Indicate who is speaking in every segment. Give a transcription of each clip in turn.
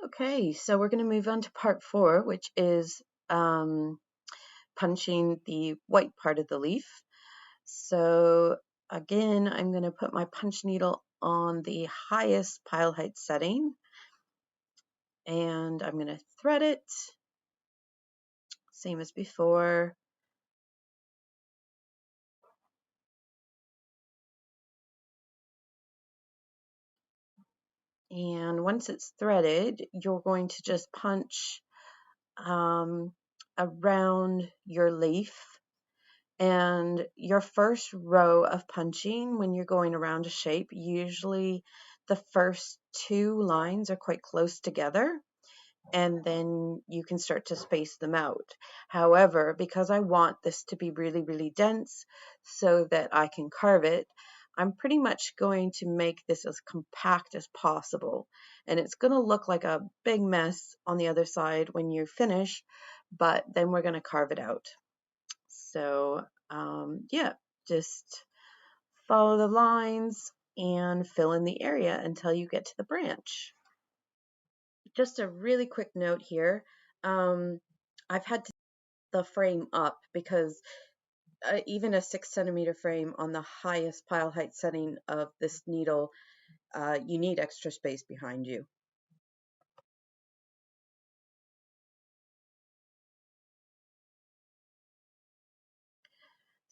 Speaker 1: Okay, so we're going to move on to part 4, which is punching the white part of the leaf. So again, I'm going to put my punch needle on the highest pile height setting, and I'm going to thread it, same as before. And once it's threaded, you're going to just punch around your leaf. And your first row of punching, when you're going around a shape, usually the first 2 lines are quite close together, and then you can start to space them out. However, because I want this to be really, really dense so that I can carve it, I'm pretty much going to make this as compact as possible. And it's going to look like a big mess on the other side when you finish, but then we're going to carve it out. So yeah, just follow the lines and fill in the area until you get to the branch. Just a really quick note here. I've had to the frame up because even a 6 centimeter frame on the highest pile height setting of this needle, you need extra space behind you.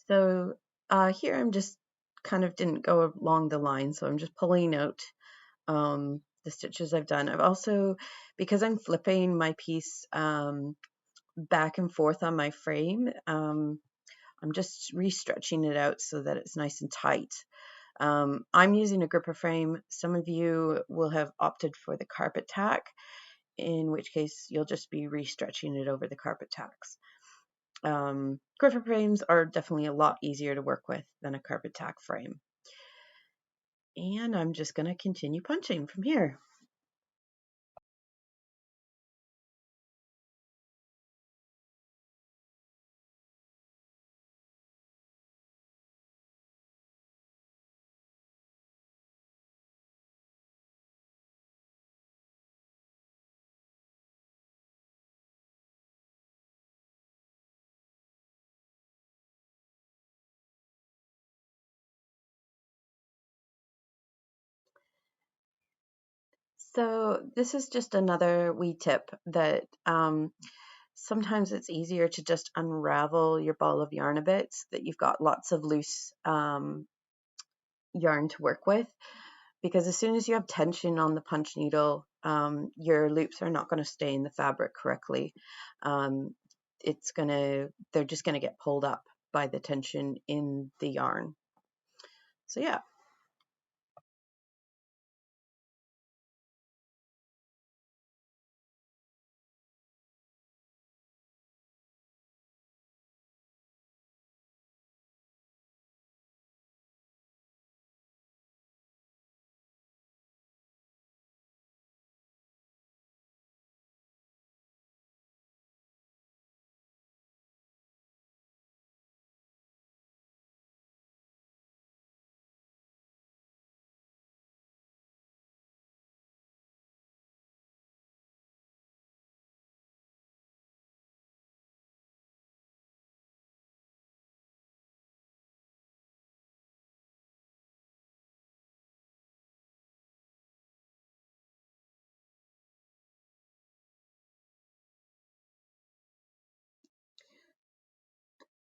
Speaker 1: So here I'm just kind of didn't go along the line, so I'm just pulling out the stitches I've done. I've also, because I'm flipping my piece back and forth on my frame, I'm just re-stretching it out so that it's nice and tight. I'm using a gripper frame. Some of you will have opted for the carpet tack, in which case you'll just be re-stretching it over the carpet tacks. Gripper frames are definitely a lot easier to work with than a carpet tack frame. And I'm just going to continue punching from here. So this is just another wee tip that sometimes it's easier to just unravel your ball of yarn a bit so that you've got lots of loose yarn to work with, because as soon as you have tension on the punch needle, your loops are not going to stay in the fabric correctly. They're just going to get pulled up by the tension in the yarn. So yeah.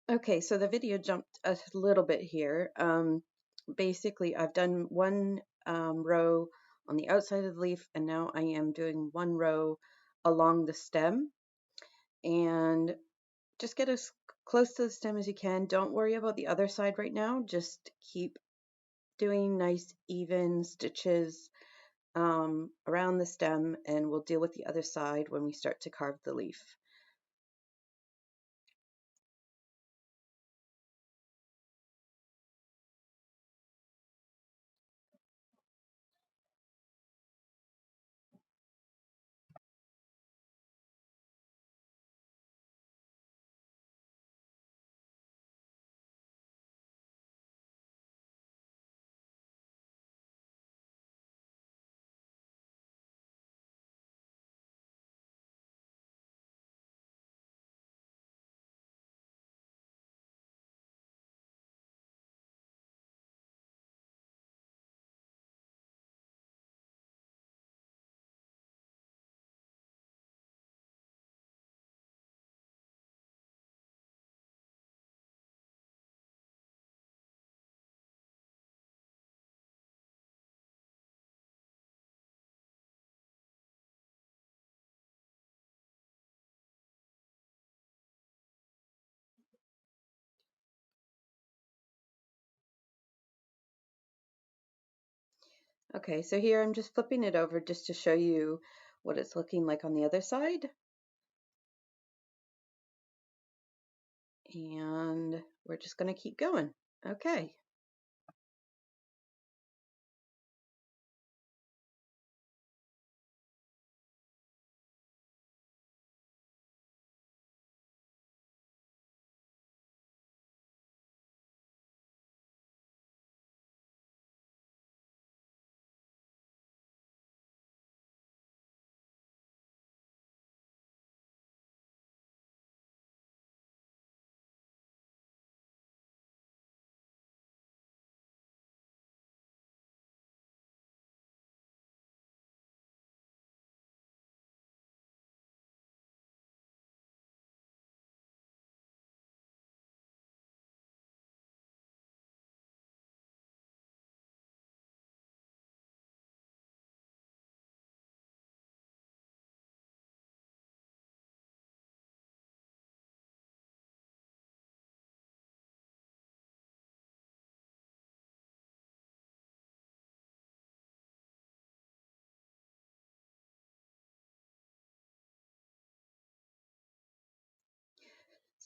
Speaker 1: Okay, so the video jumped a little bit here. Basically, I've done one row on the outside of the leaf, and now I am doing one row along the stem. And just get as close to the stem as you can. Don't worry about the other side right now. Just keep doing nice even stitches around the stem, and we'll deal with the other side when we start to carve the leaf. Okay, so here I'm just flipping it over just to show you what it's looking like on the other side. And we're just going to keep going. Okay.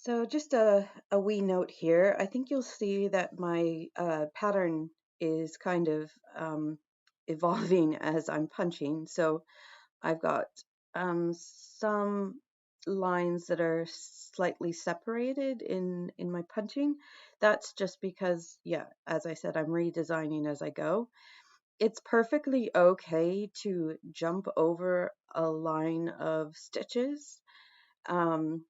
Speaker 1: So just a wee note here. I think you'll see that my pattern is kind of evolving as I'm punching. So I've got some lines that are slightly separated in my punching. That's just because, yeah, as I said, I'm redesigning as I go. It's perfectly okay to jump over a line of stitches. Um,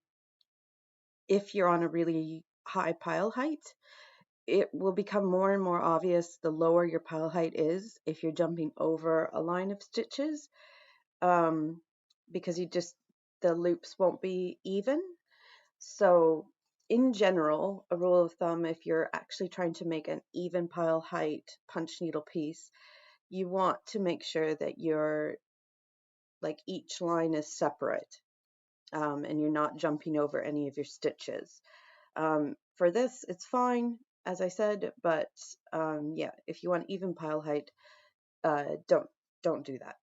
Speaker 1: if you're on a really high pile height, it will become more and more obvious the lower your pile height is if you're jumping over a line of stitches, um, because the loops won't be even. So in general, a rule of thumb, if you're actually trying to make an even pile height punch needle piece, you want to make sure that each line is separate, and you're not jumping over any of your stitches. For this, it's fine, as I said, but yeah, if you want even pile height, don't do that.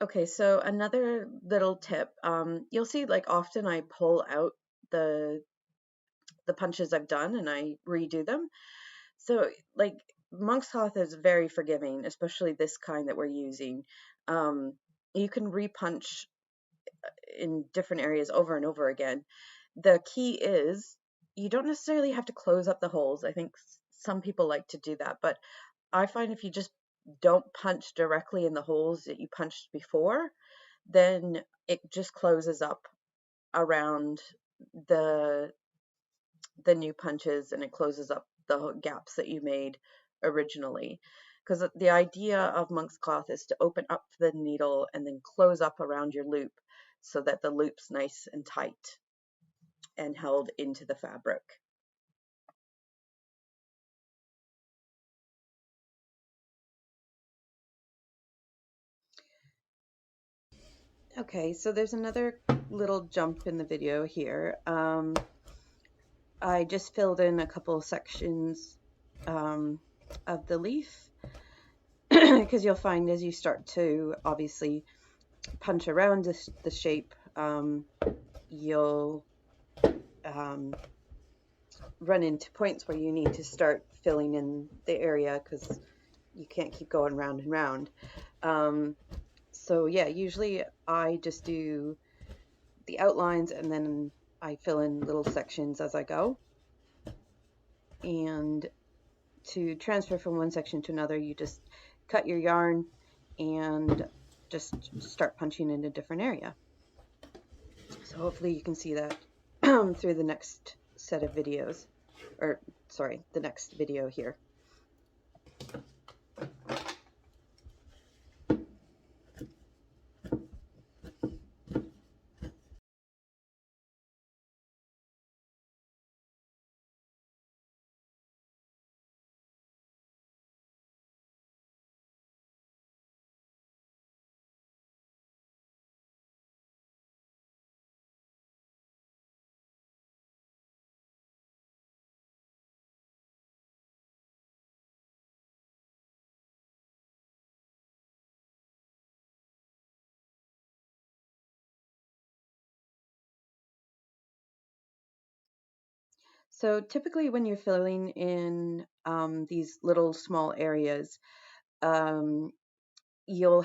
Speaker 1: Okay, so another little tip, you'll see like often I pull out the punches I've done and I redo them. So like monk's cloth is very forgiving, especially this kind that we're using. Um, you can repunch in different areas over and over again. The key is you don't necessarily have to close up the holes. I think some people like to do that, but I find if you just don't punch directly in the holes that you punched before, then it just closes up around the the new punches and it closes up the gaps that you made originally. Because the idea of monk's cloth is to open up the needle and then close up around your loop so that the loop's nice and tight and held into the fabric. Okay, so there's another little jump in the video here. I just filled in a couple sections of the leaf because you'll find as you start to obviously punch around the shape, you'll run into points where you need to start filling in the area because you can't keep going round and round. So yeah, usually I just do the outlines and then I fill in little sections as I go. And to transfer from one section to another, you just cut your yarn and just start punching in a different area. So hopefully you can see that through the next set of videos, or sorry, the next video here. So typically when you're filling in these little small areas, um, you'll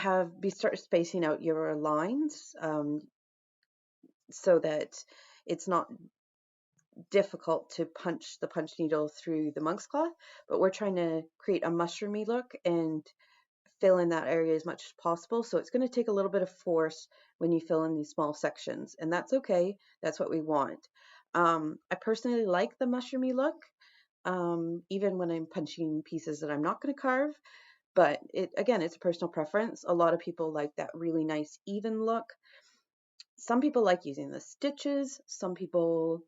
Speaker 1: start spacing out your lines so that it's not difficult to punch the punch needle through the monk's cloth, but we're trying to create a mushroomy look and fill in that area as much as possible. So it's going to take a little bit of force when you fill in these small sections, and that's okay. That's what we want. I personally like the mushroomy look, even when I'm punching pieces that I'm not going to carve. But again, it's a personal preference. A lot of people like that really nice even look. Some people like using the stitches. Some people,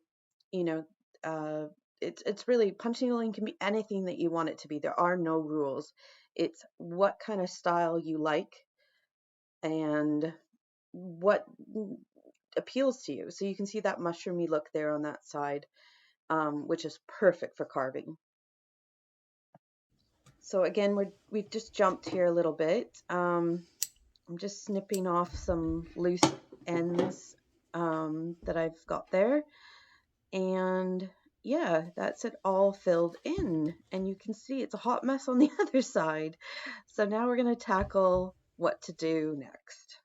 Speaker 1: you know, uh, it's really punching needling can be anything that you want it to be. There are no rules. It's what kind of style you like and what appeals to you. So you can see that mushroomy look there on that side, which is perfect for carving. So again, we've just jumped here a little bit. I'm just snipping off some loose ends that I've got there. And yeah, that's it all filled in. And you can see it's a hot mess on the other side. So now we're going to tackle what to do next.